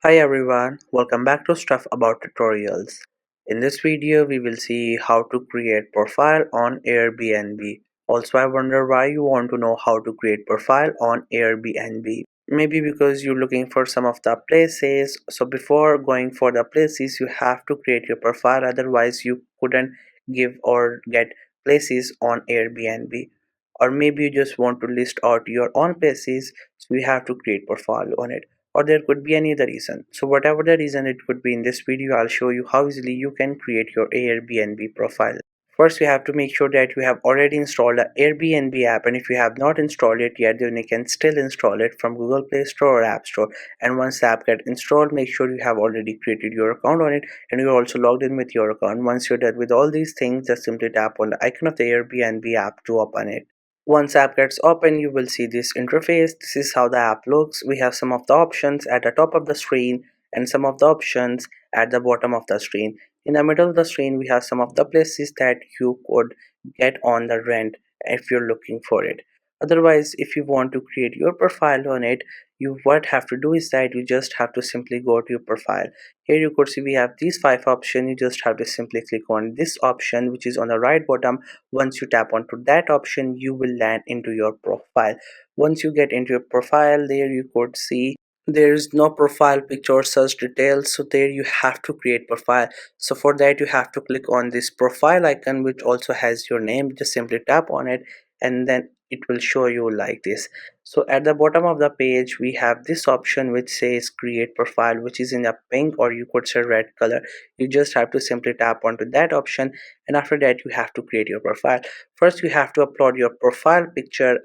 Hi everyone, welcome back to Stuff About Tutorials. In this video, we will see how to create profile on Airbnb. Also, I wonder why you want to know how to create profile on Airbnb. Maybe because you're looking for some of the places. So before going for the places, you have to create your profile. Otherwise, you couldn't give or get places on Airbnb. Or maybe you just want to list out your own places, so you have to create profile on it, or there could be any other reason. So whatever the reason it could be, in this video I'll show you how easily you can create your Airbnb profile. First, you have to make sure that you have already installed the Airbnb app, and if you have not installed it yet, then you can still install it from Google Play Store or App Store. And once the app gets installed, make sure you have already created your account on it and you're also logged in with your account. Once you're done with all these things, just simply tap on the icon of the Airbnb app to open it. Once app gets open, you will see this interface. This is how the app looks. We have some of the options at the top of the screen and some of the options at the bottom of the screen. In the middle of the screen, we have some of the places that you could get on the rent if you're looking for it. Otherwise, if you want to create your profile on it, you what have to do is that you just have to simply go to your profile. Here you could see we have these five options. You just have to simply click on this option, which is on the right bottom. Once you tap onto that option, you will land into your profile. Once you get into your profile, there you could see there is no profile picture or search details, so there you have to create profile. So for that, you have to click on this profile icon, which also has your name. Just simply tap on it and then it will show you like this. So at the bottom of the page, we have this option which says create profile, which is in a pink, or you could say red color. You just have to simply tap onto that option, and after that you have to create your profile. First, you have to upload your profile picture.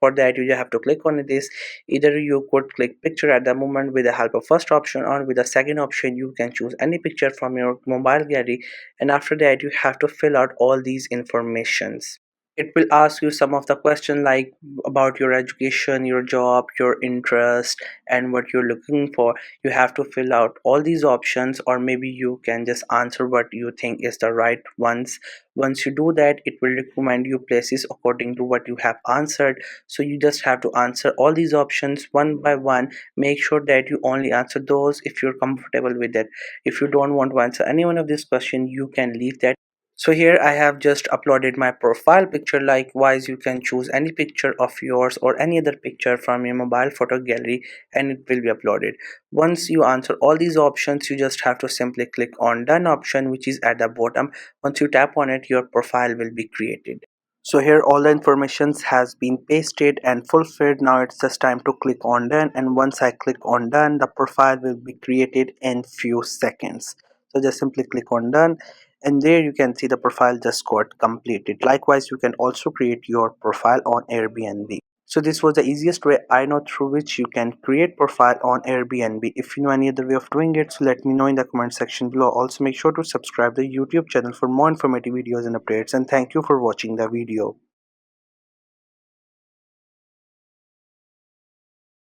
For that, you have to click on this. Either you could click picture at the moment with the help of first option, or with the second option you can choose any picture from your mobile gallery, and after that you have to fill out all these informations. It will ask you some of the question like about your education, your job, your interest, and what you're looking for. You have to fill out all these options, or maybe you can just answer what you think is the right ones. Once you do that, it will recommend you places according to what you have answered. So you just have to answer all these options one by one. Make sure that you only answer those if you're comfortable with it. If you don't want to answer any one of these questions, you can leave that. So here I have just uploaded my profile picture. Likewise, you can choose any picture of yours or any other picture from your mobile photo gallery and it will be uploaded. Once you answer all these options, you just have to simply click on done option, which is at the bottom. Once you tap on it, your profile will be created. So here all the information has been pasted and fulfilled. Now it's just time to click on done, and once I click on done, the profile will be created in few seconds. So just simply click on done, and there you can see the profile just got completed. Likewise, you can also create your profile on Airbnb. So this was the easiest way I know through which you can create profile on Airbnb. If you know any other way of doing it, so let me know in the comment section below. Also make sure to subscribe the YouTube channel for more informative videos and updates, and thank you for watching the video.